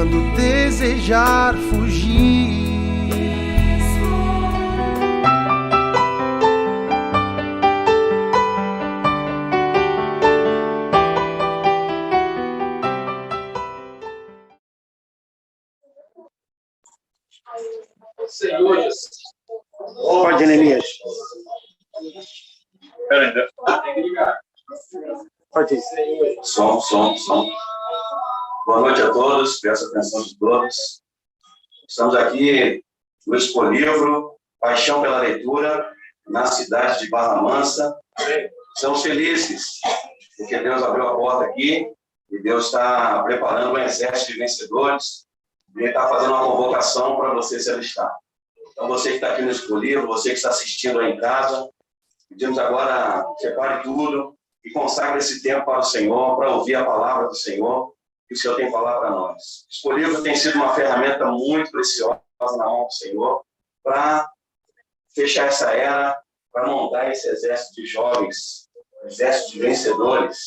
quando desejar fugir. Pode, Neemias. Pode ir. Som. Boa noite a todos, peço a atenção de todos. Estamos aqui no Expo Livro, Paixão pela Leitura, na cidade de Barra Mansa. Estamos felizes, porque Deus abriu a porta aqui e Deus está preparando um exército de vencedores. Ele está fazendo uma convocação para você se alistar. Então, você que está aqui no Expo Livro, você que está assistindo aí em casa, pedimos agora, separe tudo e consagre esse tempo para o Senhor, para ouvir a palavra do Senhor, que o Senhor tem falado para nós. O Expo Livro tem sido uma ferramenta muito preciosa na mão do Senhor para fechar essa era, para montar esse exército de jovens, exército de vencedores,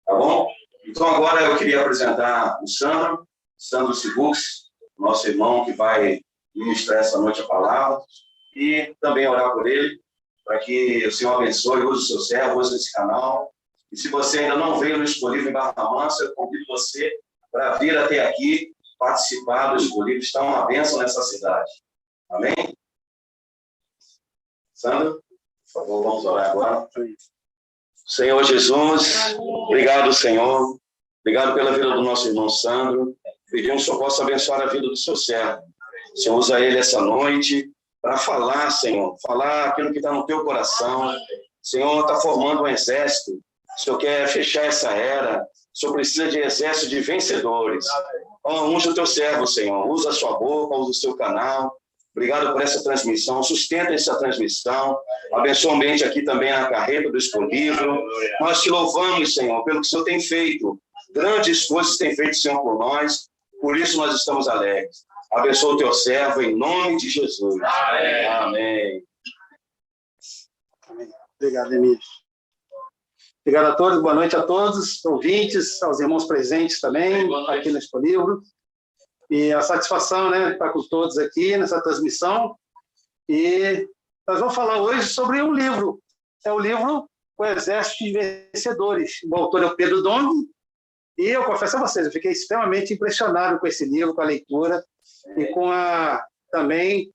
tá bom? Então, agora eu queria apresentar o Sandro Sibux, nosso irmão que vai ministrar essa noite a palavra, e também orar por ele, para que o Senhor abençoe, use o seu servo, use esse canal. E se você ainda não veio no Expo Livro em Barra Mansa, eu convido você para vir até aqui, participar do Expo Livro, está uma bênção nessa cidade. Amém? Sandro, por favor, vamos orar agora. Senhor Jesus, obrigado, Senhor. Obrigado pela vida do nosso irmão Sandro. Pedimos que o Senhor possa abençoar a vida do seu servo. O Senhor usa ele essa noite para falar, Senhor, falar aquilo que está no teu coração. O Senhor está formando um exército. O Senhor quer fechar essa era. O Senhor precisa de exército de vencedores. Unja o teu servo, Senhor. Usa a sua boca, usa o seu canal. Obrigado por essa transmissão. Sustenta essa transmissão. Abençoa o ambiente aqui também, a carreta do Expo Livro. Nós te louvamos, Senhor, pelo que o Senhor tem feito. Grandes coisas tem feito, Senhor, por nós. Por isso nós estamos alegres. Abençoa o teu servo em nome de Jesus. Amém. Amém. Obrigado, Neemias. Obrigado a todos, boa noite a todos, ouvintes, aos irmãos presentes também, aqui no Expo Livro. E a satisfação, né, estar com todos aqui nessa transmissão. E nós vamos falar hoje sobre um livro. É o livro O Exército de Vencedores. O autor é o Pedro Dong. E eu confesso a vocês, eu fiquei extremamente impressionado com esse livro, com a leitura e também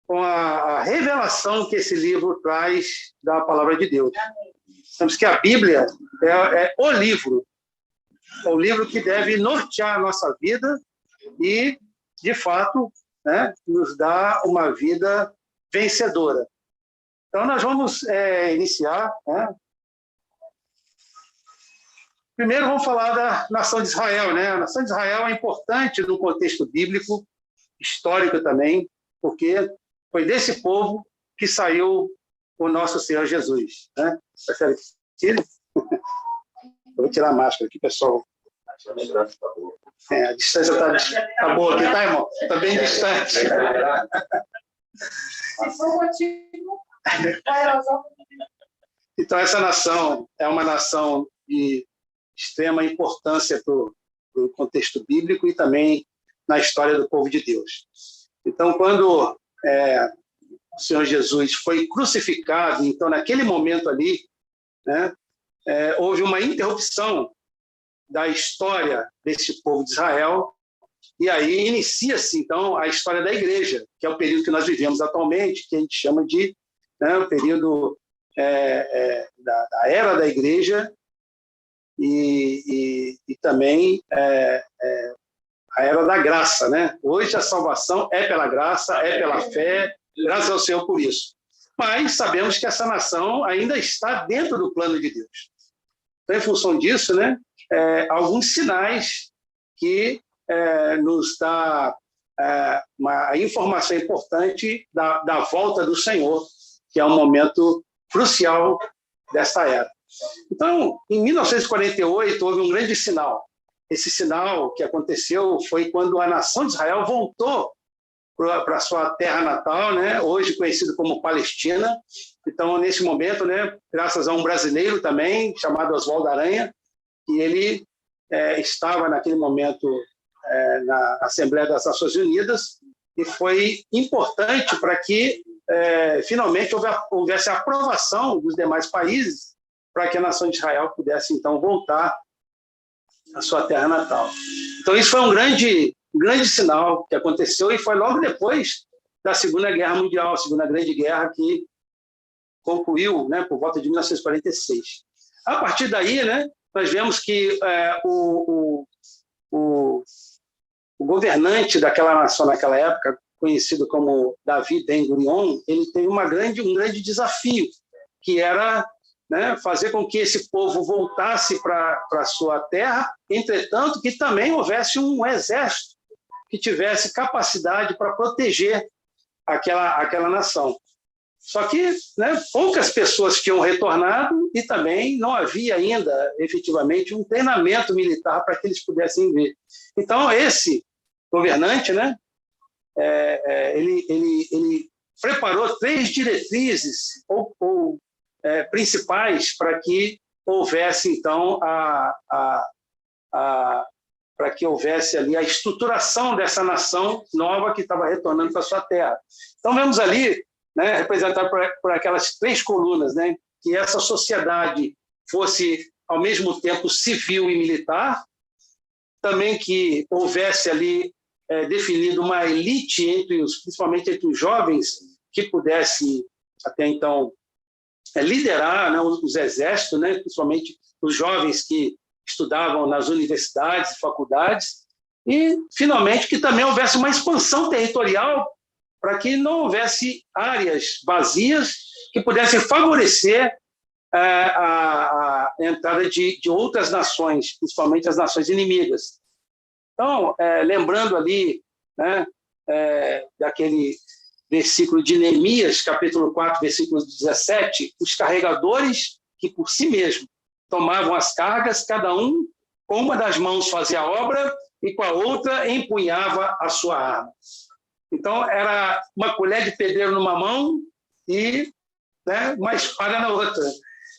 com a revelação que esse livro traz da palavra de Deus. Sabemos que a Bíblia é o livro que deve nortear a nossa vida e, de fato, né, nos dá uma vida vencedora. Então, nós vamos iniciar, né? Primeiro, vamos falar da nação de Israel, né? A nação de Israel é importante no contexto bíblico, histórico também, porque foi desse povo que saiu o nosso Senhor Jesus, né? Prefere que tire? Vou tirar a máscara aqui, pessoal. A distância está boa aqui, tá, irmão? Está bem distante. Se for motivo, então, essa nação é uma nação de extrema importância para o contexto bíblico e também na história do povo de Deus. Então, quando o Senhor Jesus foi crucificado, então, naquele momento ali, né, houve uma interrupção da história desse povo de Israel, e aí inicia-se, então, a história da igreja, que é o período que nós vivemos atualmente, que a gente chama de, né, o período da era da igreja, e também a era da graça, né? Hoje a salvação é pela graça, é pela fé, graças ao Senhor por isso. Mas sabemos que essa nação ainda está dentro do plano de Deus. Então, em função disso, né, alguns sinais que nos dá uma informação importante da volta do Senhor, que é um momento crucial dessa era. Então, em 1948, houve um grande sinal. Esse sinal que aconteceu foi quando a nação de Israel voltou para a sua terra natal, né? Hoje conhecido como Palestina. Então, nesse momento, né, graças a um brasileiro também, chamado Oswaldo Aranha, que ele estava naquele momento na Assembleia das Nações Unidas, e foi importante para que, finalmente, houvesse a aprovação dos demais países para que a nação de Israel pudesse, então, voltar à sua terra natal. Então, isso foi um grande sinal que aconteceu, e foi logo depois da Segunda Guerra Mundial, a Segunda Grande Guerra, que concluiu, né, por volta de 1946. A partir daí, né, nós vemos que o governante daquela nação naquela época, conhecido como Davi Ben-Gurion, ele teve um grande desafio, que era, né, fazer com que esse povo voltasse para a sua terra, entretanto, que também houvesse um exército que tivesse capacidade para proteger aquela nação. Só que, né, poucas pessoas tinham retornado e também não havia ainda, efetivamente, um treinamento militar para que eles pudessem ver. Então, esse governante, né, ele preparou 3 diretrizes principais para que houvesse, então, para que houvesse ali a estruturação dessa nação nova que estava retornando para a sua terra. Então, vemos ali, né, representado por aquelas 3 colunas, né, que essa sociedade fosse, ao mesmo tempo, civil e militar, também que houvesse ali definido uma elite, principalmente entre os jovens, que pudesse, até então, liderar, né, os exércitos, né, principalmente os jovens que estudavam nas universidades e faculdades, e, finalmente, que também houvesse uma expansão territorial para que não houvesse áreas vazias que pudessem favorecer a entrada de outras nações, principalmente as nações inimigas. Então, lembrando ali, né, daquele versículo de Neemias, capítulo 4, versículo 17, os carregadores que por si mesmos tomavam as cargas, cada um com uma das mãos fazia a obra e com a outra empunhava a sua arma. Então, era uma colher de pedreiro numa mão e, né, uma espada na outra.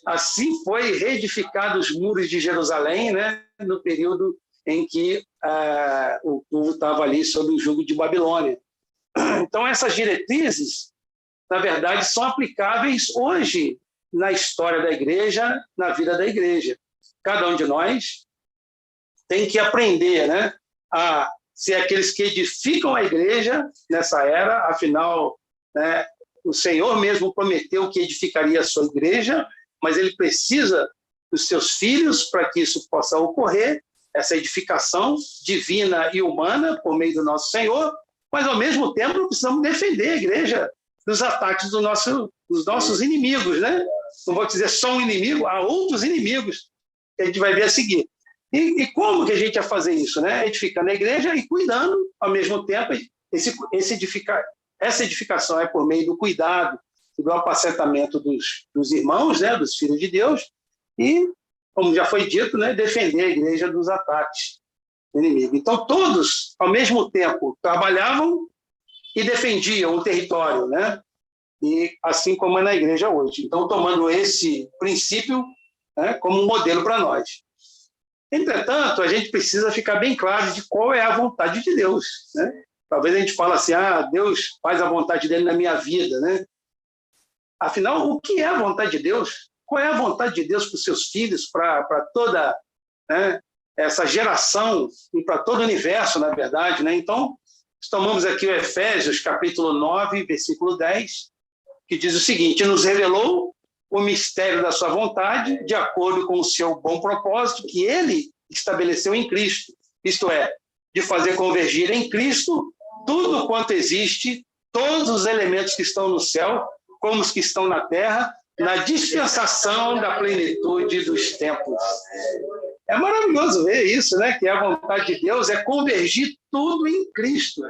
Assim foi reedificados os muros de Jerusalém, né, no período em que o povo estava ali sob o jugo de Babilônia. Então, essas diretrizes, na verdade, são aplicáveis hoje na história da igreja, na vida da igreja. Cada um de nós tem que aprender, né, a ser aqueles que edificam a igreja nessa era, afinal, né, o Senhor mesmo prometeu que edificaria a sua igreja, mas ele precisa dos seus filhos para que isso possa ocorrer, essa edificação divina e humana por meio do nosso Senhor, mas, ao mesmo tempo, precisamos defender a igreja dos ataques dos nossos inimigos, né? Não vou dizer só um inimigo, há outros inimigos que a gente vai ver a seguir. E como que a gente ia fazer isso, né? Edificando a igreja e cuidando, ao mesmo tempo, essa edificação é por meio do cuidado e do apacentamento dos irmãos, né? Dos filhos de Deus, e, como já foi dito, né? Defender a igreja dos ataques do inimigo. Então, todos, ao mesmo tempo, trabalhavam e defendiam o território, né? E assim como é na igreja hoje. Então, tomando esse princípio, né, como um modelo para nós. Entretanto, a gente precisa ficar bem claro de qual é a vontade de Deus, né? Talvez a gente fale assim, Deus faz a vontade dele na minha vida, né? Afinal, o que é a vontade de Deus? Qual é a vontade de Deus para os seus filhos, para toda, né, essa geração e para todo o universo, na verdade, né? Então, tomamos aqui o Efésios, capítulo 9, versículo 10, que diz o seguinte: nos revelou o mistério da sua vontade, de acordo com o seu bom propósito, que ele estabeleceu em Cristo, isto é, de fazer convergir em Cristo tudo quanto existe, todos os elementos que estão no céu, como os que estão na terra, na dispensação da plenitude dos tempos. É maravilhoso ver isso, né? Que a vontade de Deus é convergir tudo em Cristo.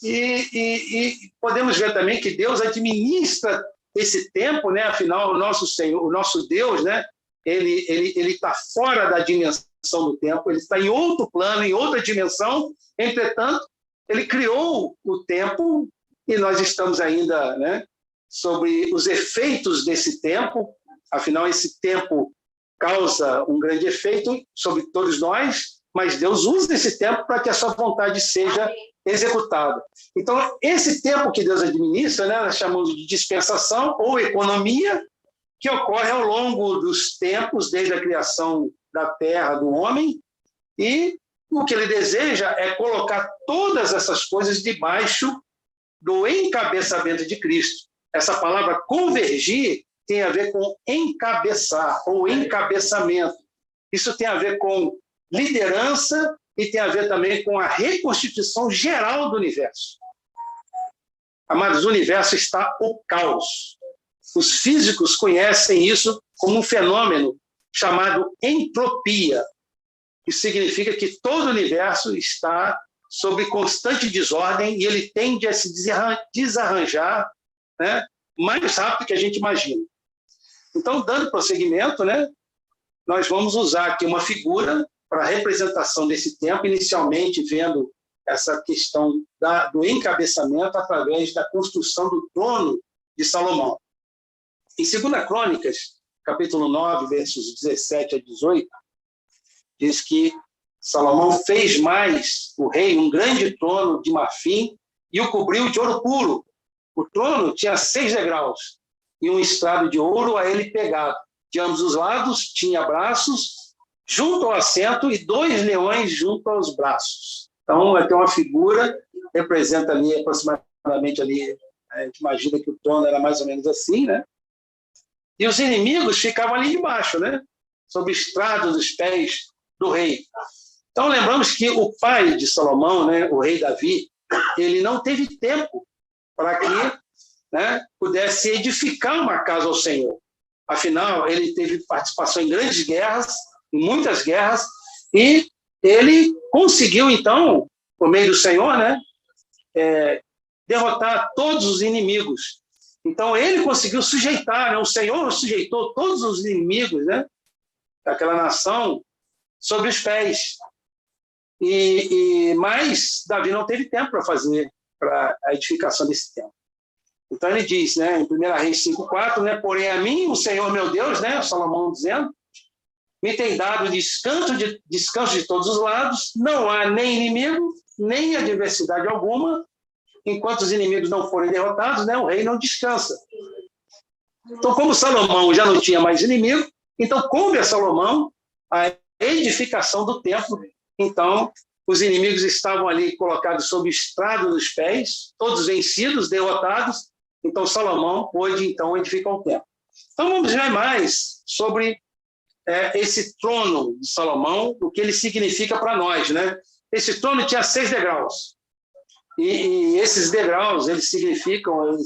E podemos ver também que Deus administra esse tempo, né? Afinal, o nosso Senhor, o nosso Deus, né? Ele está fora da dimensão do tempo, ele está em outro plano, em outra dimensão. Entretanto, ele criou o tempo e nós estamos ainda, né, sobre os efeitos desse tempo. Afinal, esse tempo causa um grande efeito sobre todos nós, mas Deus usa esse tempo para que a sua vontade seja executada. Então, esse tempo que Deus administra, né, nós chamamos de dispensação ou economia, que ocorre ao longo dos tempos, desde a criação da terra, do homem, e o que ele deseja é colocar todas essas coisas debaixo do encabeçamento de Cristo. Essa palavra convergir tem a ver com encabeçar, ou encabeçamento. Isso tem a ver com liderança e tem a ver também com a reconstituição geral do universo. Amados, o universo está o caos. Os físicos conhecem isso como um fenômeno chamado entropia, que significa que todo o universo está sob constante desordem e ele tende a se desarranjar, né, mais rápido que a gente imagina. Então, dando prosseguimento, né, nós vamos usar aqui uma figura para a representação desse tempo, inicialmente vendo essa questão do encabeçamento através da construção do trono de Salomão. Em 2 Crônicas, capítulo 9, versos 17 a 18, diz que Salomão fez mais o rei um grande trono de marfim e o cobriu de ouro puro. O trono tinha 6 degraus e um estrado de ouro a ele pegado. De ambos os lados tinha braços junto ao assento e 2 leões junto aos braços. Então, tem uma figura, representa ali aproximadamente ali, a gente imagina que o trono era mais ou menos assim, né? E os inimigos ficavam ali embaixo, né? Sob o estrado dos pés do rei. Então, lembramos que o pai de Salomão, né, o rei Davi, ele não teve tempo para que, né, pudesse edificar uma casa ao Senhor. Afinal, ele teve participação em grandes guerras, em muitas guerras, e ele conseguiu, então, por meio do Senhor, né, derrotar todos os inimigos. Então, ele conseguiu sujeitar, né, o Senhor sujeitou todos os inimigos, né, daquela nação sobre os pés. Mas Davi não teve tempo para fazer para a edificação desse templo. Então ele diz, né, em 1 Reis 5,4, né, porém a mim, o Senhor meu Deus, né, Salomão dizendo, me tem dado descanso de todos os lados, não há nem inimigo, nem adversidade alguma, enquanto os inimigos não forem derrotados, né, o rei não descansa. Então, como Salomão já não tinha mais inimigo, então coube a Salomão a edificação do templo. Então, os inimigos estavam ali colocados sob o estrado dos pés, todos vencidos, derrotados. Então, Salomão pôde, então, edificar o templo. Então, vamos ver mais sobre esse trono de Salomão, o que ele significa para nós, né? Esse trono tinha 6 degraus. E esses degraus, eles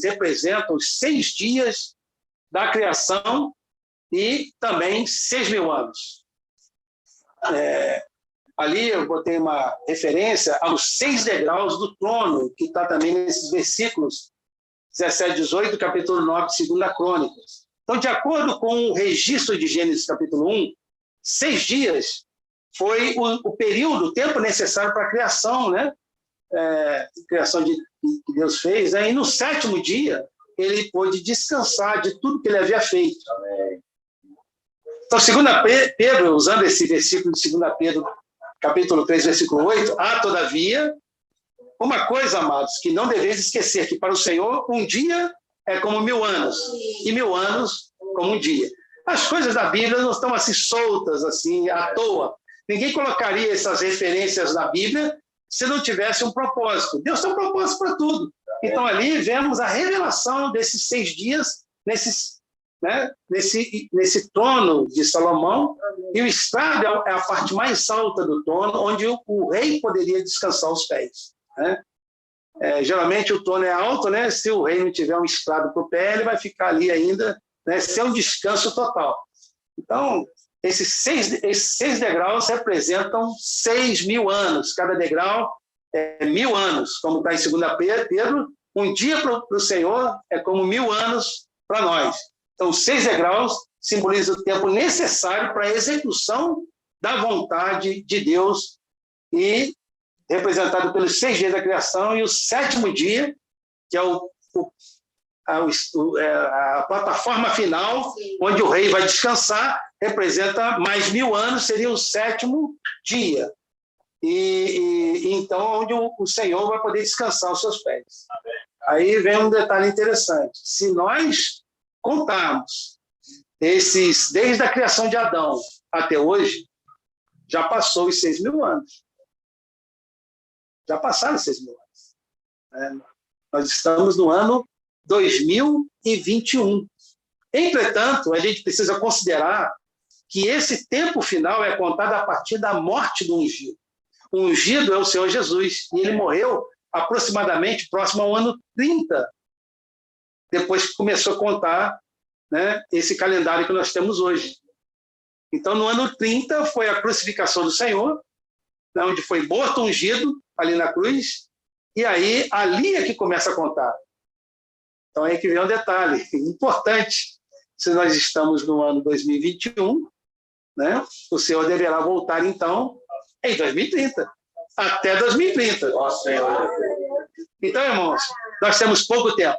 representam os 6 dias da criação e também 6.000 anos. Ali eu botei uma referência aos 6 degraus do trono, que está também nesses versículos 17 e 18 do capítulo 9 de 2 Crônicas. Então, de acordo com o registro de Gênesis capítulo 1, 6 dias foi o período, o tempo necessário para a criação, né? Criação que Deus fez, né? E no 7º dia, ele pôde descansar de tudo que ele havia feito. Então, 2 Pedro, usando esse versículo de 2 Pedro, capítulo 3, versículo 8, há, todavia, uma coisa, amados, que não deveis esquecer, que para o Senhor um dia é como 1000 anos, e 1000 anos como um dia. As coisas da Bíblia não estão assim soltas, assim, à toa. Ninguém colocaria essas referências na Bíblia se não tivesse um propósito. Deus tem um propósito para tudo. Então, ali vemos a revelação desses 6 dias, nesse trono de Salomão, e o estrado é a parte mais alta do trono, onde o rei poderia descansar os pés, né? Geralmente o trono é alto, né? Se o rei não tiver um estrado para o pé, ele vai ficar ali ainda, né, sem um descanso total. Então, esses 6 degraus representam 6.000 anos. Cada degrau é 1000 anos, como está em 2 Pedro. Um dia para o Senhor é como 1000 anos para nós. Então, 6 degraus simbolizam o tempo necessário para a execução da vontade de Deus, e representado pelos 6 dias da criação, e o 7º dia, que é a plataforma final, onde o rei vai descansar, representa mais 1000 anos, seria o 7º dia. e então onde o Senhor vai poder descansar os seus pés. Aí vem um detalhe interessante. Se nós contarmos desde a criação de Adão até hoje, já passou os 6.000 anos. Já passaram os 6.000 anos. Nós estamos no ano 2021. Entretanto, a gente precisa considerar que esse tempo final é contado a partir da morte do ungido. O ungido é o Senhor Jesus, e ele morreu aproximadamente próximo ao ano 30, depois que começou a contar, né, esse calendário que nós temos hoje. Então, no ano 30 foi a crucificação do Senhor, né, onde foi morto ungido ali na cruz, e aí ali é que começa a contar. Então, aí que vem um detalhe importante. Se nós estamos no ano 2021, né, o Senhor deverá voltar, então, em 2030. Até 2030. Nossa, então, irmãos, nós temos pouco tempo.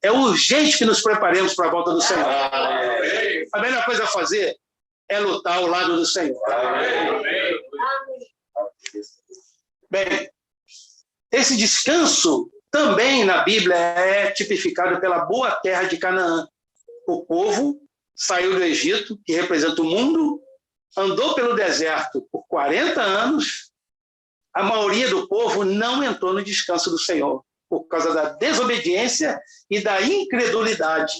É urgente que nos preparemos para a volta do Senhor. A melhor coisa a fazer é lutar ao lado do Senhor. Bem, esse descanso também na Bíblia é tipificado pela boa terra de Canaã. O povo saiu do Egito, que representa o mundo, andou pelo deserto por 40 anos. A maioria do povo não entrou no descanso do Senhor, por causa da desobediência e da incredulidade.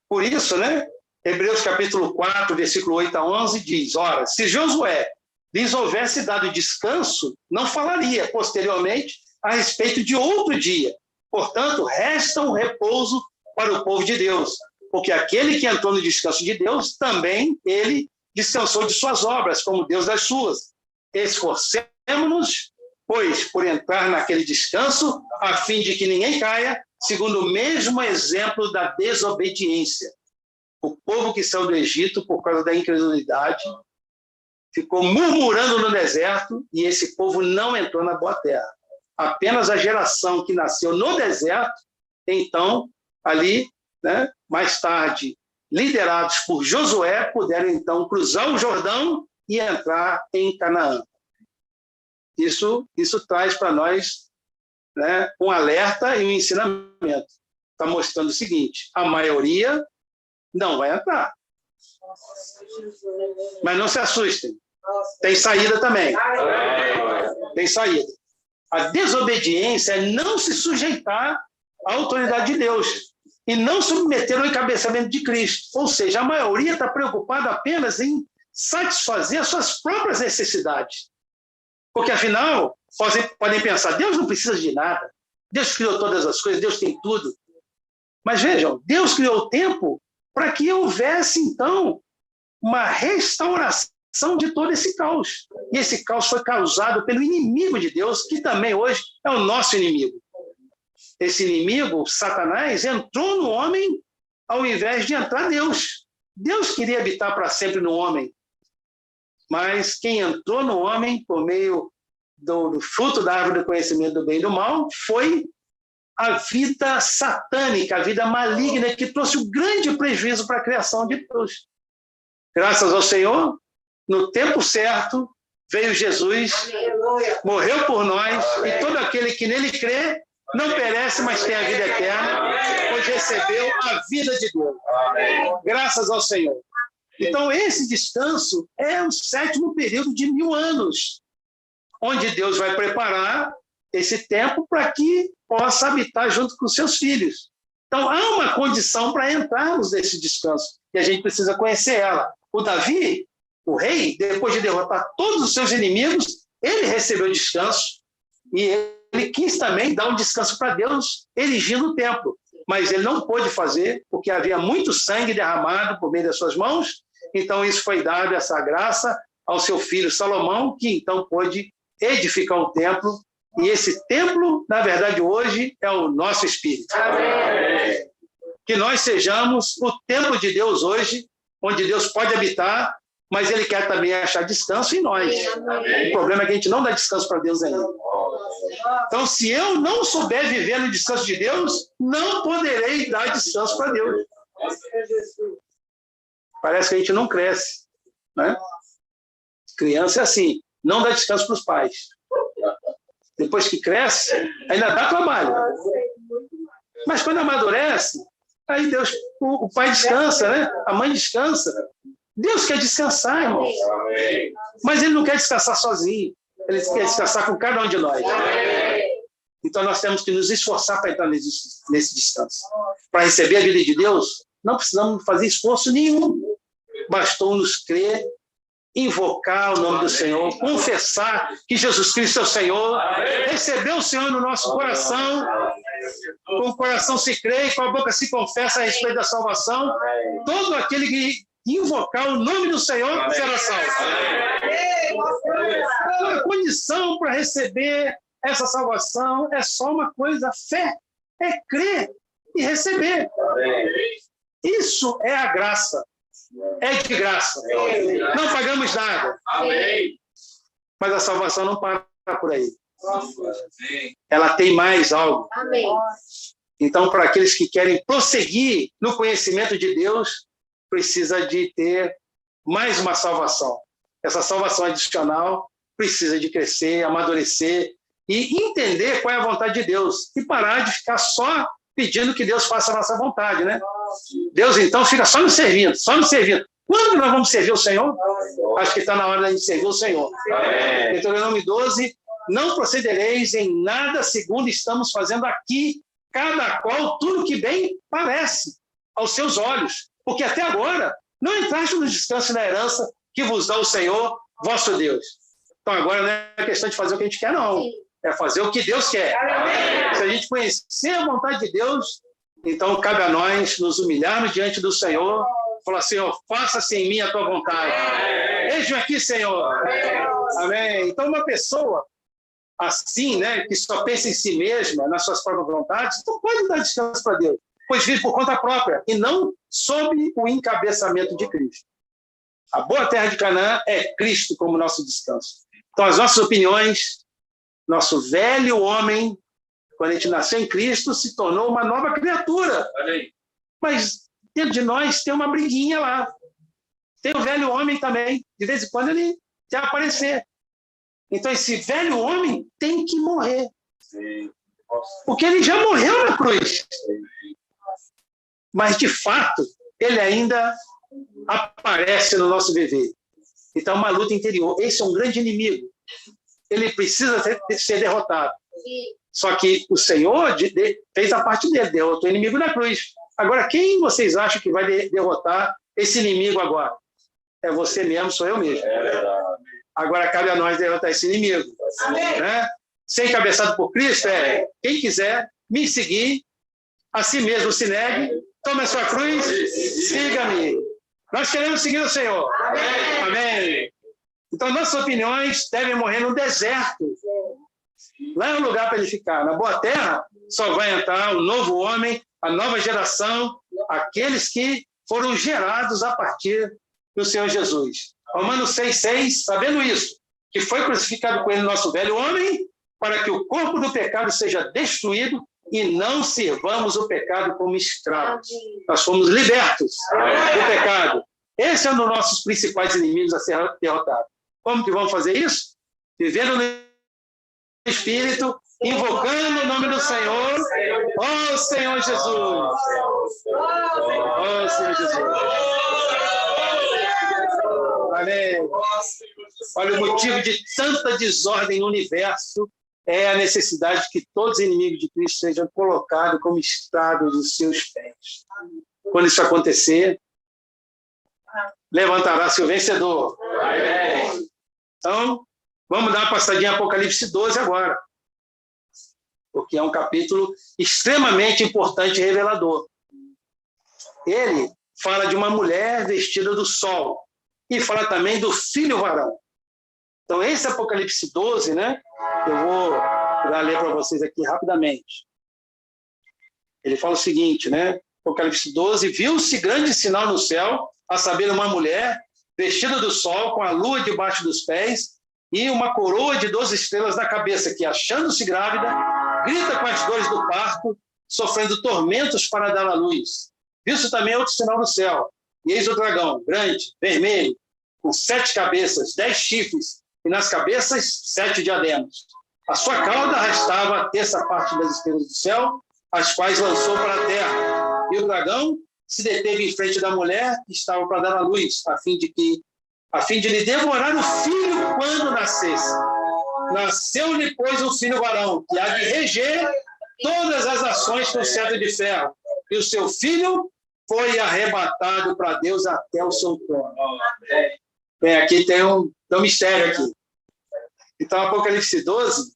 Por isso, né, Hebreus capítulo 4, versículo 8 a 11, diz: ora, se Josué lhes houvesse dado descanso, não falaria posteriormente a respeito de outro dia. Portanto, resta um repouso para o povo de Deus, porque aquele que entrou no descanso de Deus, também ele descansou de suas obras, como Deus das suas. Esforcemo-nos, pois, por entrar naquele descanso, a fim de que ninguém caia, segundo o mesmo exemplo da desobediência. O povo que saiu do Egito, por causa da incredulidade, ficou murmurando no deserto, e esse povo não entrou na boa terra. Apenas a geração que nasceu no deserto, então, ali, né, mais tarde, liderados por Josué, puderam, então, cruzar o Jordão e entrar em Canaã. Isso traz para nós, né, um alerta e um ensinamento. Está mostrando o seguinte: a maioria não vai entrar. Mas não se assustem. Tem saída também. Tem saída. A desobediência é não se sujeitar à autoridade de Deus e não submeter ao encabeçamento de Cristo. Ou seja, a maioria está preocupada apenas em satisfazer as suas próprias necessidades. Porque, afinal, podem pensar, Deus não precisa de nada. Deus criou todas as coisas, Deus tem tudo. Mas vejam, Deus criou o tempo para que houvesse, então, uma restauração de todo esse caos. E esse caos foi causado pelo inimigo de Deus, que também hoje é o nosso inimigo. Esse inimigo, Satanás, entrou no homem ao invés de entrar Deus. Deus queria habitar para sempre no homem. Mas quem entrou no homem por meio do fruto da árvore do conhecimento do bem e do mal foi a vida satânica, a vida maligna, que trouxe um grande prejuízo para a criação de Deus. Graças ao Senhor, no tempo certo, veio Jesus, morreu por nós, e todo aquele que nele crê não perece, mas tem a vida eterna, pois recebeu a vida de Deus. Graças ao Senhor. Então, esse descanso é o 7º período de 1000 anos, onde Deus vai preparar esse tempo para que possa habitar junto com seus filhos. Então, há uma condição para entrarmos nesse descanso, e a gente precisa conhecer ela. O Davi, o rei, depois de derrotar todos os seus inimigos, ele recebeu descanso, e ele quis também dar um descanso para Deus, erigindo o templo. Mas ele não pôde fazer, porque havia muito sangue derramado por meio das suas mãos. Então, isso foi dado, essa graça, ao seu filho Salomão, que então pôde edificar um templo. E esse templo, na verdade, hoje é o nosso espírito. Amém. Que nós sejamos o templo de Deus hoje, onde Deus pode habitar, mas Ele quer também achar descanso em nós. Amém. O problema é que a gente não dá descanso para Deus ainda. Então, se eu não souber viver no descanso de Deus, não poderei dar descanso para Deus. Parece que a gente não cresce, né? Criança é assim, não dá descanso para os pais. Depois que cresce, ainda dá trabalho. Mas quando amadurece, aí Deus, o pai descansa, né? A mãe descansa. Deus quer descansar, irmão. Mas Ele não quer descansar sozinho. Ele quer descansar com cada um de nós. Então nós temos que nos esforçar para entrar nesse descanso. Para receber a vida de Deus, não precisamos fazer esforço nenhum. Bastou nos crer, invocar o nome do Senhor, confessar que Jesus Cristo é o Senhor, receber o Senhor no nosso coração. Com o coração se crê e com a boca se confessa a respeito da salvação. Todo aquele que invocar o nome do Senhor será salvo. A condição para receber essa salvação é só uma coisa: fé. É crer e receber. Isso é a graça. É de graça. Não pagamos nada. Mas a salvação não para por aí. Ela tem mais algo. Então, para aqueles que querem prosseguir no conhecimento de Deus, precisa de ter mais uma salvação. Essa salvação adicional precisa de crescer, amadurecer e entender qual é a vontade de Deus. E parar de ficar só pedindo que Deus faça a nossa vontade, né? Deus, então, fica só nos servindo, só nos servindo. Quando nós vamos servir o Senhor? Acho que está na hora de servir o Senhor. Deuteronômio 12, não procedereis em nada segundo estamos fazendo aqui, cada qual tudo que bem parece aos seus olhos. Porque até agora não entraste no descanso da herança que vos dá o Senhor, vosso Deus. Então agora não é questão de fazer o que a gente quer, não. É fazer o que Deus quer. Se a gente conhecer a vontade de Deus, então cabe a nós nos humilharmos diante do Senhor, falar: Senhor, faça-se em mim a tua vontade. Eis-me aqui, Senhor. Amém. Então uma pessoa assim, né, que só pensa em si mesma, nas suas próprias vontades, não pode dar descanso para Deus, pois vive por conta própria e não sob o encabeçamento de Cristo. A boa terra de Canaã é Cristo como nosso descanso. Então as nossas opiniões, nosso velho homem, quando a gente nasceu em Cristo, se tornou uma nova criatura. Mas dentro de nós tem uma briguinha lá. Tem o velho homem também. De vez em quando ele quer aparecer. Então esse velho homem tem que morrer. Porque ele já morreu na cruz. Mas, de fato, ele ainda aparece no nosso viver. Então, uma luta interior. Esse é um grande inimigo. Ele precisa ser derrotado. Só que o Senhor fez a parte dele, derrotou o inimigo na cruz. Agora, quem vocês acham que vai derrotar esse inimigo agora? É você mesmo, sou eu mesmo. Agora cabe a nós derrotar esse inimigo. Né? Ser encabeçado por Cristo é: quem quiser me seguir, a si mesmo se negue, tome a sua cruz, siga-me. Nós queremos seguir o Senhor. Amém. Então, nossas opiniões devem morrer no deserto. Lá é o lugar para ele ficar. Na boa terra, só vai entrar o novo homem, a nova geração, aqueles que foram gerados a partir do Senhor Jesus. Romanos 6,6, sabendo isso, que foi crucificado com ele o nosso velho homem, para que o corpo do pecado seja destruído e não sirvamos o pecado como escravos. Nós fomos libertos do pecado. Esse é um dos nossos principais inimigos a ser derrotado. Como que vamos fazer isso? Vivendo no Espírito, invocando o nome do Senhor. Ó Senhor Jesus! Ó Senhor Jesus! Amém. Olha, o motivo de tanta desordem no universo é a necessidade de que todos os inimigos de Cristo sejam colocados como escravos dos seus pés. Quando isso acontecer, levantará-se o vencedor. Amém. Então, vamos dar uma passadinha em Apocalipse 12 agora, porque é um capítulo extremamente importante e revelador. Ele fala de uma mulher vestida do sol e fala também do filho varão. Então, esse Apocalipse 12, né? Eu vou ler para vocês aqui rapidamente. Ele fala o seguinte, né? Apocalipse 12, viu-se grande sinal no céu, a saber, uma mulher vestida do sol, com a lua debaixo dos pés e uma coroa de 12 estrelas na cabeça, que, achando-se grávida, grita com as dores do parto, sofrendo tormentos para dar à luz. Viu-se também outro sinal no céu, e eis o dragão, grande, vermelho, com 7 cabeças, 10 chifres, e nas cabeças 7 diademas. A sua cauda arrastava a terça parte das estrelas do céu, as quais lançou para a terra. E o dragão se deteve em frente da mulher que estava para dar à luz, a fim de lhe devorar o filho quando nascesse. Nasceu-lhe, pois, um filho varão, que há de reger todas as ações com cetro de ferro. E o seu filho foi arrebatado para Deus até o seu trono. Bem, aqui tem um mistério aqui. Então, Apocalipse 12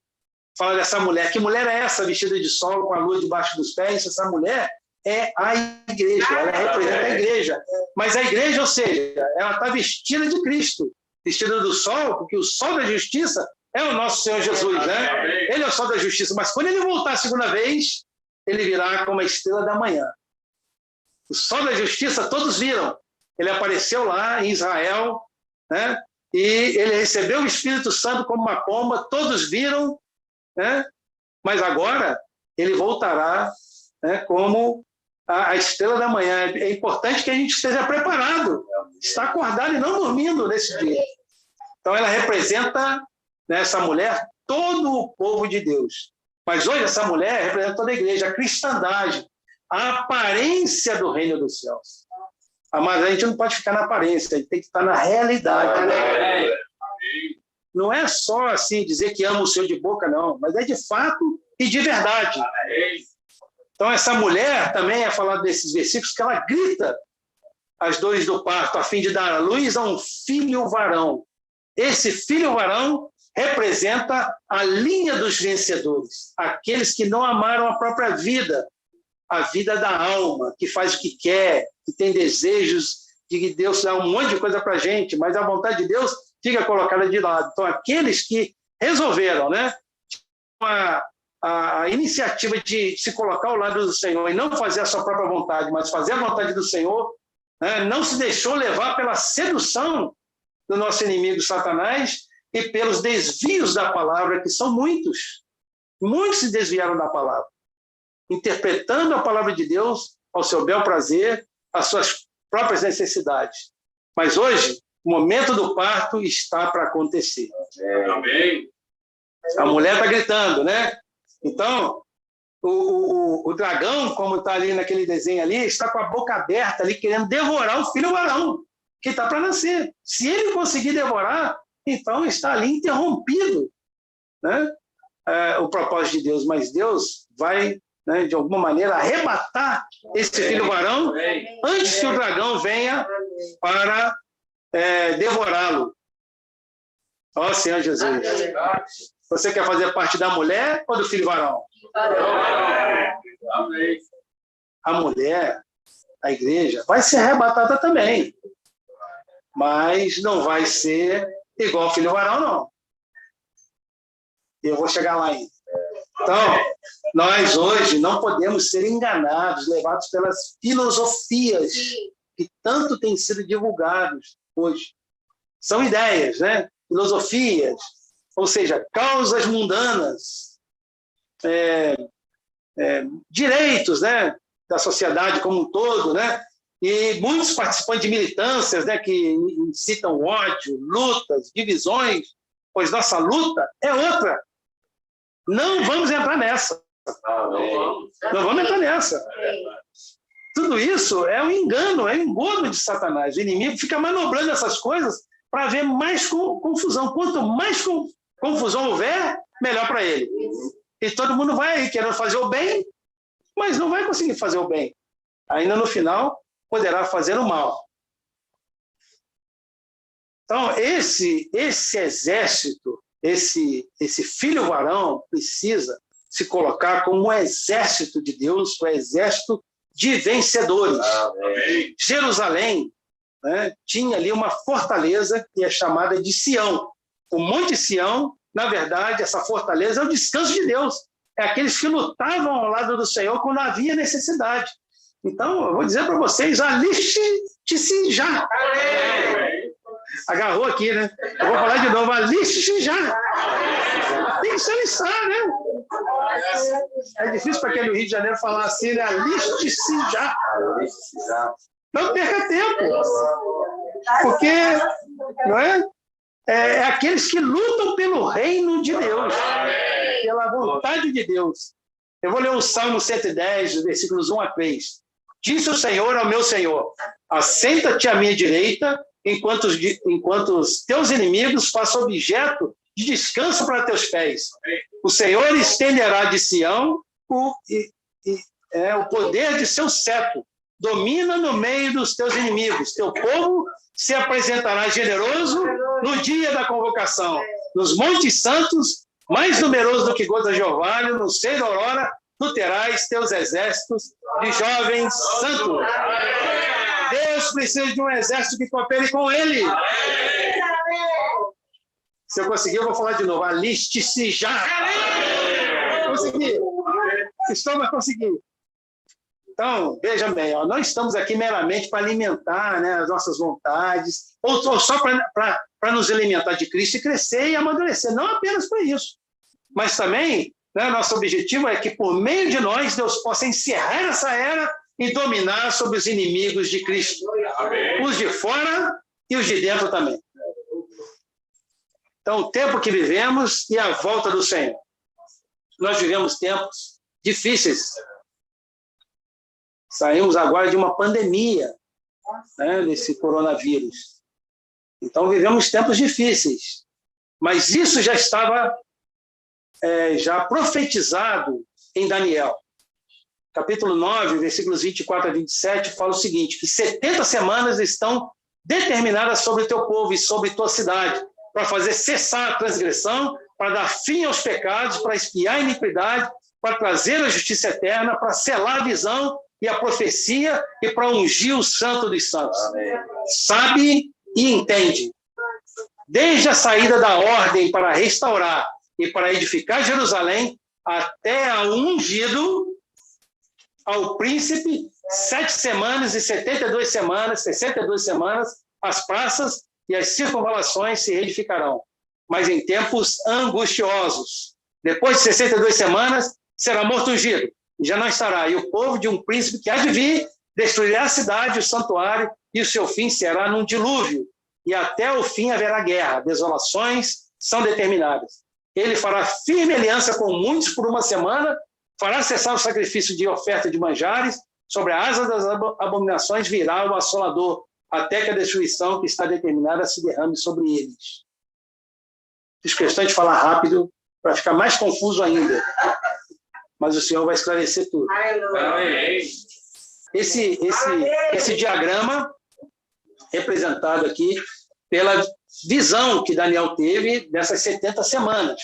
fala dessa mulher. Que mulher é essa, vestida de sol, com a lua debaixo dos pés? Essa mulher é a igreja, ela representa a igreja. Mas a igreja, ou seja, ela está vestida de Cristo, vestida do sol, porque o sol da justiça é o nosso Senhor Jesus, né? Ele é o sol da justiça, mas quando ele voltar a segunda vez, ele virá como a estrela da manhã. O sol da justiça todos viram. Ele apareceu lá em Israel, né? E ele recebeu o Espírito Santo como uma pomba, todos viram, né? Mas agora ele voltará, né, como a estrela da manhã. É importante que a gente esteja preparado, está acordado e não dormindo nesse dia. Então ela representa, né, essa mulher, todo o povo de Deus. Mas hoje essa mulher representa toda a igreja, a cristandade, a aparência do reino dos céus. Mas a gente não pode ficar na aparência, a gente tem que estar na realidade. Não é só assim dizer que ama o Senhor de boca, não, mas é de fato e de verdade. Então essa mulher também é falado nesses versículos que ela grita as dores do parto a fim de dar à luz a um filho varão. Esse filho varão representa a linha dos vencedores, aqueles que não amaram a própria vida, a vida da alma, que faz o que quer, que tem desejos de que Deus dá um monte de coisa para a gente, mas a vontade de Deus fica colocada de lado. Então, aqueles que resolveram, né, a iniciativa de se colocar ao lado do Senhor e não fazer a sua própria vontade, mas fazer a vontade do Senhor, né, não se deixou levar pela sedução do nosso inimigo Satanás e pelos desvios da palavra, que são muitos. Muitos se desviaram da palavra, interpretando a palavra de Deus ao seu bel prazer, às suas próprias necessidades. Mas hoje, o momento do parto está para acontecer. Amém. A mulher está gritando, né? Então, o dragão, como está ali naquele desenho ali, está com a boca aberta ali, querendo devorar o filho varão, que está para nascer. Se ele conseguir devorar, então está ali interrompido, né, o propósito de Deus. Mas Deus vai, né, de alguma maneira, arrebatar esse filho varão antes que o dragão venha para devorá-lo. Ó Senhor Jesus. Você quer fazer parte da mulher ou do filho varão? A mulher, a igreja, vai ser arrebatada também. Mas não vai ser igual ao filho varão, não. Eu vou chegar lá ainda. Então, nós hoje não podemos ser enganados, levados pelas filosofias que tanto têm sido divulgadas hoje. São ideias, né? Filosofias, ou seja, causas mundanas, direitos, né, da sociedade como um todo, né? E muitos participantes de militâncias, né, que incitam ódio, lutas, divisões, pois nossa luta é outra. Não vamos entrar nessa. Não vamos entrar nessa. Tudo isso é um engano, é um engodo de Satanás. O inimigo fica manobrando essas coisas para haver mais confusão. Quanto mais confusão houver, melhor para ele. E todo mundo vai aí querendo fazer o bem, mas não vai conseguir fazer o bem. Ainda no final, poderá fazer o mal. Então, esse exército, esse filho varão precisa se colocar como um exército de Deus, um exército de vencedores. Amém. Jerusalém, né, tinha ali uma fortaleza que é chamada de Sião. O Monte Sião, na verdade, essa fortaleza é o descanso de Deus. É aqueles que lutavam ao lado do Senhor quando havia necessidade. Então, eu vou dizer para vocês, aliste-se já. Agarrou aqui, né? Eu vou falar de novo, aliste-se já. Tem que se alistar, né? É difícil para quem do Rio de Janeiro falar assim, né? Aliste-se já. Não perca tempo. Porque, não é? É aqueles que lutam pelo reino de Deus, pela vontade de Deus. Eu vou ler o Salmo 110, versículos 1 a 3. Disse o Senhor ao meu Senhor: assenta-te à minha direita, enquanto os teus inimigos façam objeto de descanso para teus pés. O Senhor estenderá de Sião o poder de seu cetro. Domina no meio dos teus inimigos. Teu povo se apresentará generoso no dia da convocação. Nos montes santos, mais numeroso do que gotas de orvalho, no seio da aurora, tu terás teus exércitos de jovens santos. Deus precisa de um exército que coopere com ele. Se eu conseguir, eu vou falar de novo. Aliste-se já. Consegui. Estou a conseguir. Então, veja bem, não estamos aqui meramente para alimentar, né, as nossas vontades, ou só para nos alimentar de Cristo e crescer e amadurecer. Não apenas para isso. Mas também, né, nosso objetivo é que, por meio de nós, Deus possa encerrar essa era e dominar sobre os inimigos de Cristo. Amém. Os de fora e os de dentro também. Então, o tempo que vivemos e a volta do Senhor. Nós vivemos tempos difíceis. Saímos agora de uma pandemia, né, desse coronavírus. Então, vivemos tempos difíceis. Mas isso já estava já profetizado em Daniel. Capítulo 9, versículos 24 a 27, fala o seguinte, que 70 semanas estão determinadas sobre o teu povo e sobre tua cidade, para fazer cessar a transgressão, para dar fim aos pecados, para expiar a iniquidade, para trazer a justiça eterna, para selar a visão e a profecia e para ungir o santo dos santos. Amém. Sabe e entende. Desde a saída da ordem para restaurar e para edificar Jerusalém, até ao ungido, ao príncipe, 7 semanas e 62 semanas, 62 semanas, as praças e as circunvalações se reedificarão, mas em tempos angustiosos. Depois de 62 semanas, será morto ungido, e já não estará. E o povo de um príncipe que há de vir destruirá a cidade, o santuário, e o seu fim será num dilúvio. E até o fim haverá guerra, desolações são determinadas. Ele fará firme aliança com muitos por uma semana, fará cessar o sacrifício de oferta de manjares, sobre a asa das abominações virá o assolador, até que a destruição que está determinada se derrame sobre eles. Fiz questão de falar rápido, para ficar mais confuso ainda. Mas o Senhor vai esclarecer tudo. Esse diagrama, representado aqui pela visão que Daniel teve dessas 70 semanas.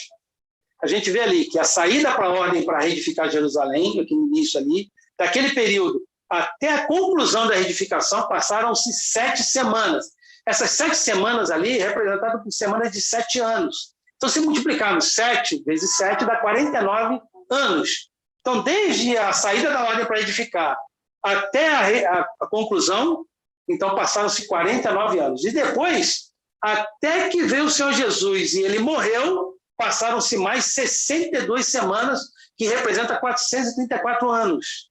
A gente vê ali que a saída para a ordem para reedificar Jerusalém, aqui no início ali, daquele período até a conclusão da reedificação, passaram-se 7 semanas. Essas 7 semanas ali, representadas por semanas de 7 anos. Então, se multiplicarmos 7 vezes 7, dá 49 anos. Então, desde a saída da ordem para edificar até a conclusão, então passaram-se 49 anos. E depois, até que veio o Senhor Jesus e ele morreu, passaram-se mais 62 semanas, que representa 434 anos.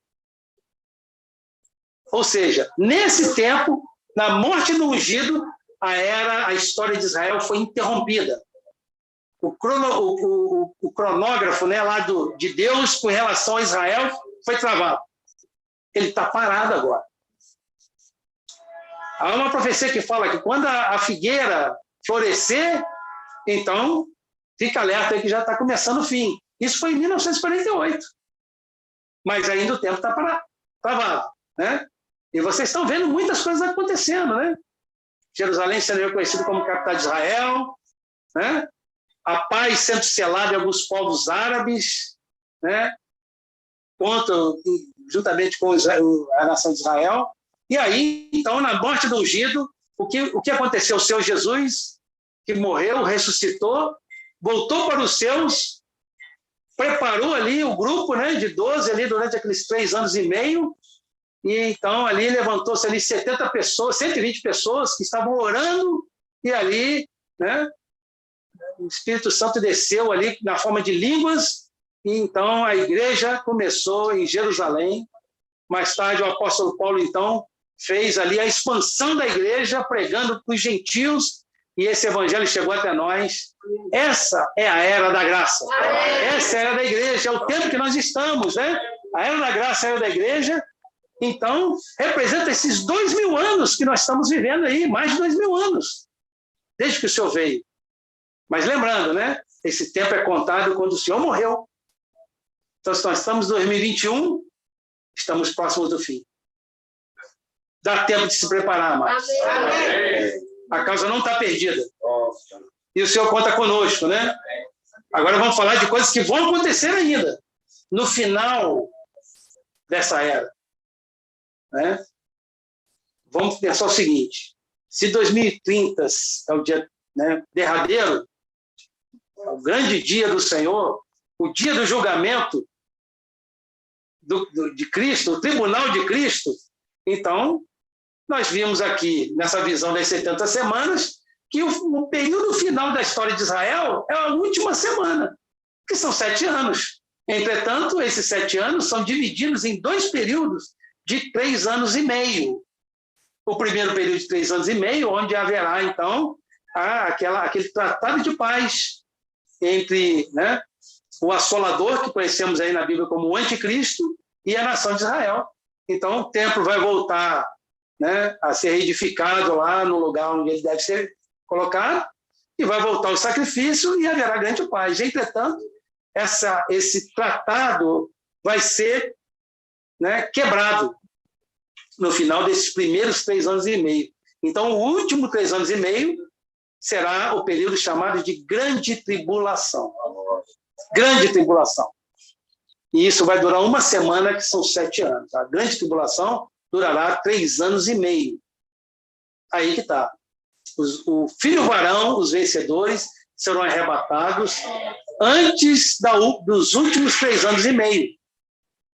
Ou seja, nesse tempo, na morte do ungido, a história de Israel foi interrompida. O cronógrafo, né, lá de Deus com relação a Israel foi travado. Ele está parado agora. Há uma profecia que fala que quando a figueira florescer, então fica alerta aí que já está começando o fim. Isso foi em 1948. Mas ainda o tempo está travado, né? E vocês estão vendo muitas coisas acontecendo, né? Jerusalém sendo reconhecido como capital de Israel, né? A paz sendo selada em alguns povos árabes, né? Juntamente com a nação de Israel. E aí, então, na morte do ungido, o que aconteceu? O Senhor Jesus, que morreu, ressuscitou, voltou para os seus, preparou ali o grupo, né, de 12 ali durante aqueles 3 anos e meio, e então ali levantou-se ali 70 pessoas, 120 pessoas que estavam orando, e ali, né, o Espírito Santo desceu ali na forma de línguas, e então a igreja começou em Jerusalém. Mais tarde o apóstolo Paulo, então, fez ali a expansão da igreja, pregando para os gentios, e esse evangelho chegou até nós. Essa é a era da graça. Essa é a era da igreja, é o tempo que nós estamos, né? A era da graça é a era da igreja. Então, representa esses 2000 anos que nós estamos vivendo aí, mais de 2000 anos, desde que o Senhor veio. Mas lembrando, né? Esse tempo é contado quando o Senhor morreu. Então, se nós estamos em 2021, estamos próximos do fim. Dá tempo de se preparar mais. A causa não está perdida. E o Senhor conta conosco, né? Agora vamos falar de coisas que vão acontecer ainda, no final dessa era. Né? Vamos pensar o seguinte: se 2030 é o dia, né, derradeiro, o grande dia do Senhor, o dia do julgamento de Cristo, o tribunal de Cristo, então nós vimos aqui, nessa visão das 70 semanas, que o período final da história de Israel é a última semana, que são 7 anos. Entretanto, esses 7 anos são divididos em 2 períodos de 3 anos e meio. O primeiro período de 3 anos e meio, onde haverá, então, aquele tratado de paz entre, né, o assolador, que conhecemos aí na Bíblia como o anticristo, e a nação de Israel. Então, o templo vai voltar, né, a ser edificado lá no lugar onde ele deve ser colocado, e vai voltar o sacrifício e haverá grande paz. Entretanto, esse tratado vai ser, né, quebrado no final desses primeiros 3 anos e meio. Então, o último 3 anos e meio será o período chamado de Grande Tribulação. Grande Tribulação. E isso vai durar 1 semana, que são 7 anos. A Grande Tribulação durará 3 anos e meio. Aí que está. O filho varão, os vencedores, serão arrebatados antes dos últimos 3 anos e meio.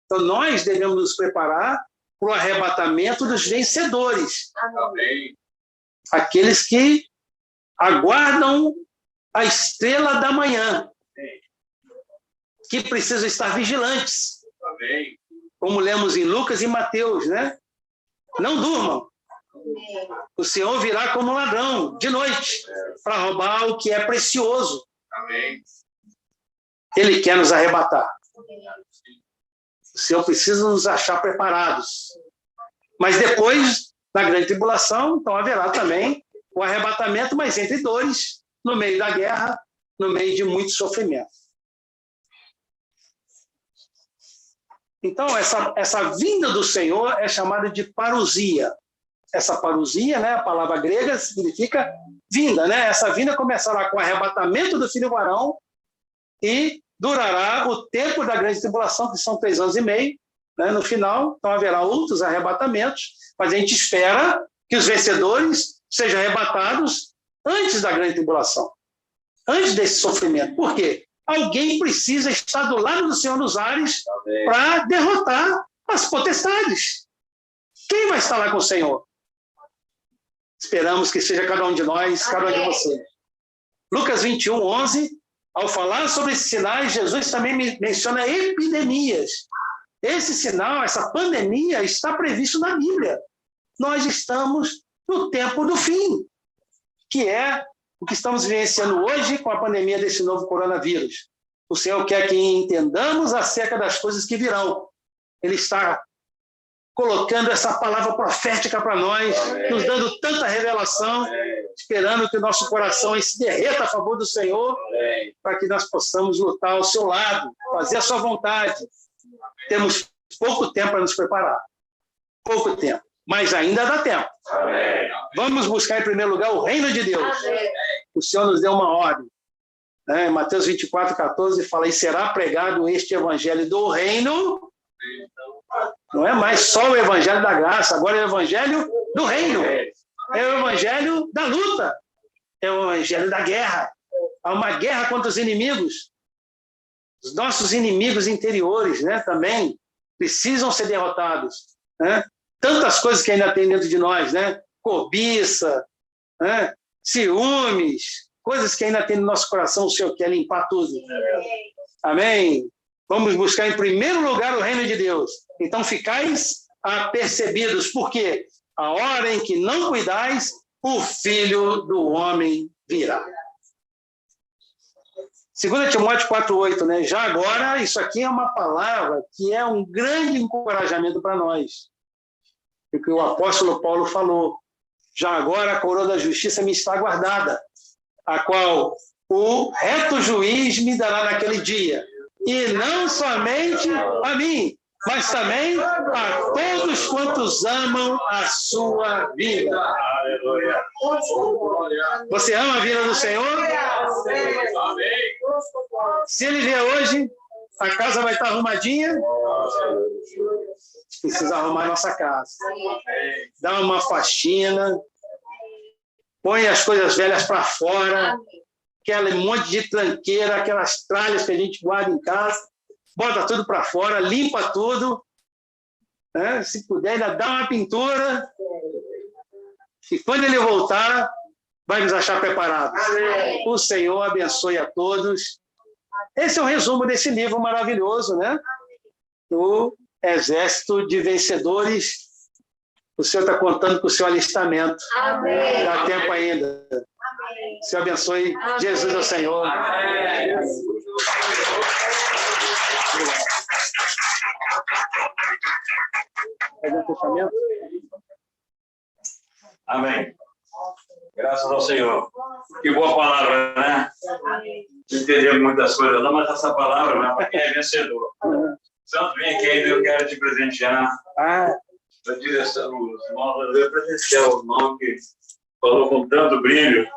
Então, nós devemos nos preparar para o arrebatamento dos vencedores. Amém. Aqueles que aguardam a estrela da manhã, que precisam estar vigilantes. Amém. Como lemos em Lucas e Mateus, né? Não durmam. O Senhor virá como um ladrão de noite para roubar o que é precioso. Amém. Ele quer nos arrebatar. O Senhor precisa nos achar preparados. Mas depois, na grande tribulação, então haverá também o arrebatamento, mas entre dores, no meio da guerra, no meio de muito sofrimento. Então, essa vinda do Senhor é chamada de parousia. Essa parousia, né, a palavra grega, significa vinda. Né? Essa vinda começará com o arrebatamento do filho varão e durará o tempo da grande tribulação, que são 3 anos e meio. Né? No final, então haverá outros arrebatamentos, mas a gente espera que os vencedores sejam arrebatados antes da grande tribulação, antes desse sofrimento. Por quê? Alguém precisa estar do lado do Senhor nos ares para derrotar as potestades. Quem vai estar lá com o Senhor? Esperamos que seja cada um de nós, cada um de vocês. Lucas 21, 11, ao falar sobre esses sinais, Jesus também menciona epidemias. Esse sinal, essa pandemia, está previsto na Bíblia. Nós estamos no tempo do fim, que é o que estamos vivenciando hoje com a pandemia desse novo coronavírus. O Senhor quer que entendamos acerca das coisas que virão. Ele está colocando essa palavra profética para nós, nos dando tanta revelação, esperando que o nosso coração se derreta a favor do Senhor, para que nós possamos lutar ao seu lado, fazer a sua vontade. Temos pouco tempo para nos preparar. Pouco tempo. Mas ainda dá tempo. Vamos buscar, em primeiro lugar, o reino de Deus. O Senhor nos deu uma ordem. Mateus 24, 14 fala: e será pregado este evangelho do reino. Não é mais só o evangelho da graça, agora é o evangelho do reino. É o evangelho da luta. É o evangelho da guerra. Há uma guerra contra os inimigos. Os nossos inimigos interiores, né, também precisam ser derrotados. Né? Tantas coisas que ainda tem dentro de nós, né? Cobiça, né? Ciúmes, coisas que ainda tem no nosso coração, o Senhor quer limpar tudo. Amém? Vamos buscar em primeiro lugar o reino de Deus. Então ficais apercebidos, porque a hora em que não cuidais, o Filho do Homem virá. 2 Timóteo 4,8, né? Já agora, isso aqui é uma palavra que é um grande encorajamento para nós. Porque o apóstolo Paulo falou, já agora a coroa da justiça me está guardada, a qual o reto juiz me dará naquele dia. E não somente a mim, mas também a todos quantos amam a sua vida. Aleluia. Você ama a vida do Senhor? Se ele vier hoje, a casa vai estar arrumadinha? Precisa arrumar a nossa casa. Dá uma faxina, põe as coisas velhas para fora, aquele monte de tranqueira, aquelas tralhas que a gente guarda em casa, bota tudo para fora, limpa tudo, né? Se puder, ainda dá uma pintura, e quando ele voltar, vai nos achar preparados. O Senhor abençoe a todos. Esse é o resumo desse livro maravilhoso, né? O Exército de Vencedores. O Senhor está contando com o seu alistamento. Amém. Dá tempo ainda. Amém. O Senhor abençoe. Amém. Jesus é o Senhor. Amém. Amém. Graças ao Senhor. Que boa palavra, né? Não entendemos muitas coisas, não, mas essa palavra, né, para quem é vencedor. Santo, vem aqui ainda, eu quero te presentear. Da direção, os irmãos, eu presenciar o irmão que falou com tanto brilho.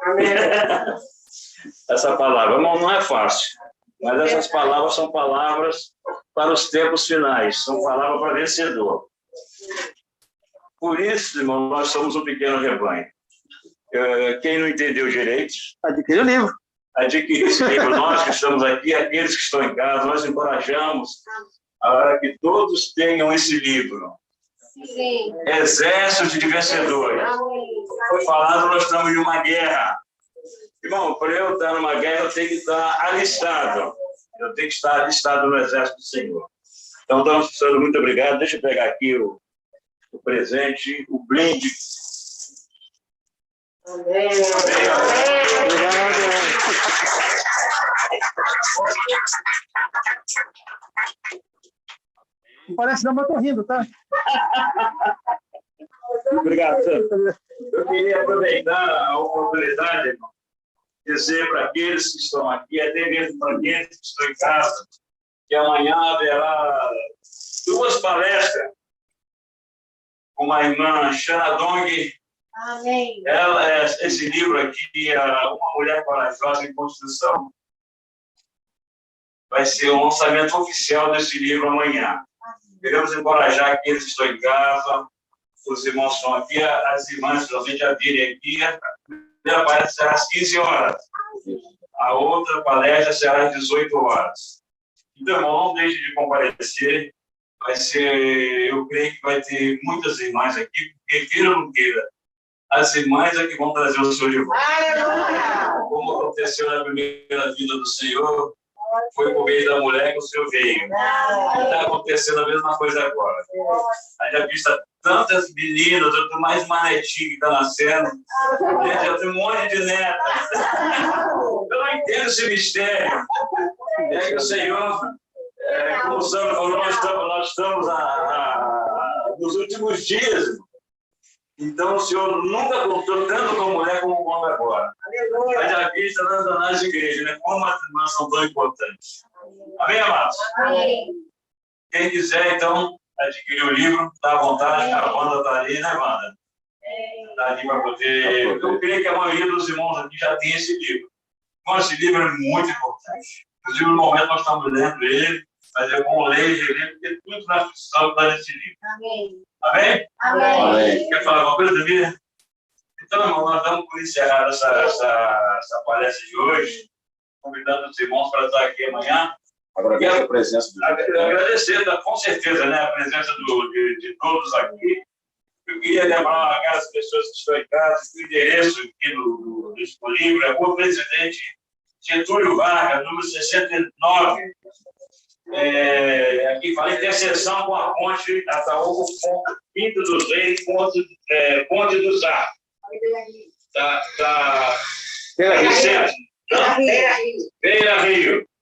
Essa palavra não é fácil, mas essas palavras são palavras para os tempos finais, são palavras para vencedor. Por isso, irmão, nós somos um pequeno rebanho. Quem não entendeu direito, adquire o livro. Adquire esse livro. Nós que estamos aqui, aqueles que estão em casa, nós encorajamos a que todos tenham esse livro. Sim. Exército de Vencedores. Foi falado, nós estamos em uma guerra. Irmão, para eu estar numa guerra, eu tenho que estar alistado. Eu tenho que estar alistado no Exército do Senhor. Então, estamos precisando, muito obrigado. Deixa eu pegar aqui o presente, o brinde. Amém. Obrigado. Não parece não, mas eu tô rindo, tá? Obrigado, Sandro. Eu queria aproveitar a oportunidade, irmão, dizer para aqueles que estão aqui, até mesmo para aqueles que estão em casa, que amanhã haverá 2 palestras com a irmã Shana Dong. Amém. Esse livro aqui é Uma Mulher Corajosa em Construção. Vai ser o lançamento oficial desse livro amanhã. Queremos encorajar aqueles que estão em casa, os irmãos estão aqui, as irmãs realmente já virem aqui. A primeira palestra será às 15 horas. A outra palestra será às 18 horas. Então, irmão, não deixe de comparecer. Vai ser, eu creio que vai ter muitas irmãs aqui, porque queira ou não queira, as irmãs é que vão trazer o Senhor de volta. Como aconteceu na primeira vida do Senhor, foi por meio da mulher que o Senhor veio. Está acontecendo a mesma coisa agora. A gente já visto tantas meninas, eu tenho mais uma netinha que está nascendo, já tem um monte de netas. Eu não entendo esse mistério. É que o Senhor, como o Sandro falou, nós estamos nos últimos dias. Então, o Senhor nunca contou tanto com a mulher como conta agora. Mas já vista nas igrejas, né? Como as irmãs são tão importantes. Amém, amados? Amém. Quem quiser, então, adquirir o livro, está à vontade, a banda está ali, né, Wanda? Está ali para poder... Eu creio que a maioria dos irmãos aqui já tem esse livro. Então, esse livro é muito importante. Inclusive, no momento, nós estamos lendo ele, mas é bom ler e reler, porque tudo nós precisamos estar nesse livro. Amém. Amém? Amém. Quer falar alguma coisa, Davi? Então, irmão, nós damos por encerrar essa palestra de hoje, convidando os irmãos para estar aqui amanhã. Agradecer a presença do Agradecer, com certeza, né, a presença de todos aqui. Eu queria lembrar aquelas pessoas que estão em casa, o endereço aqui do disponível é Rua Presidente Getúlio Vargas, número 69, Aqui fala interseção com a ponte Ataúco, Pinto dos Reis, Ponte do Zá. Da Beira Rio. Beira Rio.